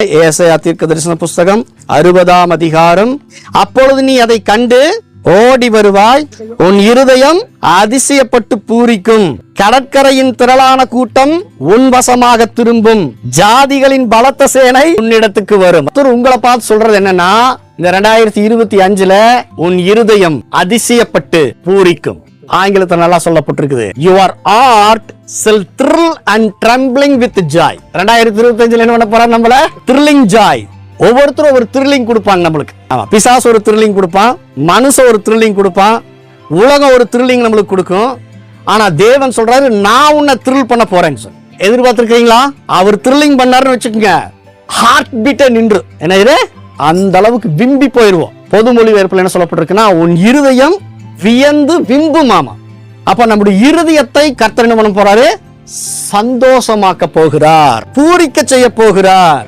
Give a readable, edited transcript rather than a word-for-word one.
ஏசாயா தீர்க்கதரிசன புஸ்தகம் 60ஆம் அதிகாரம். அப்பொழுது நீ அதை கண்டு ஓடி வருவாய், உன் இருதயம் அதிசயப்பட்டு பூரிக்கும். கடற்கரையின் திரளான கூட்டம் உன் வசமாக திரும்பும், ஜாதிகளின் பலத்த சேனை உன்னிடத்துக்கு வரும். உங்களை பார்த்து சொல்றது என்னன்னா, இந்த 2025ல உன் இருதயம் அதிசயப்பட்டு பூரிக்கும். ஆங்கிலத்தில் நல்லா சொல்லப்பட்டிருக்குது, your heart shall thrill and trembling with joy. 2025ல என்ன பண்ண போறாங்க? நம்மள thrilling joy. ஒவ்வொருத்தரும் ஒரு த்ரில்லிங் கொடுப்பாங்க நம்மளுக்கு. ஆமா, பிசாசு ஒரு த்ரில்லிங் கொடுப்பான், மனுஷன் ஒரு த்ரில்லிங் கொடுப்பான், உலகம் ஒரு த்ரில்லிங் நம்மளுக்கு கொடுக்கும். ஆனா தேவன் சொல்றாரு, நான் உன்னை த்ரில் பண்ண போறேன்னு சொல்லி. எதிர்பார்த்திருக்கீங்களா? அவர் த்ரில்லிங் பண்ணாருன்னு வச்சுக்கோங்க, ஹார்ட் பீட்டை நின்று என்ன இது அந்த அளவுக்கு விம்பி போயிருவோம். பொது மொழிபெயர்ப்புல என்ன சொல்லப்பட்டிருக்குன்னா, உன் இருதயம் வியந்து விம்புமாமா. அப்ப நம்முடைய இருதயத்தை கர்த்தர் என்ன பண்ண போறாரு? சந்தோஷமாக்க போகிறார், பூரிக்க செய்ய போகிறார்.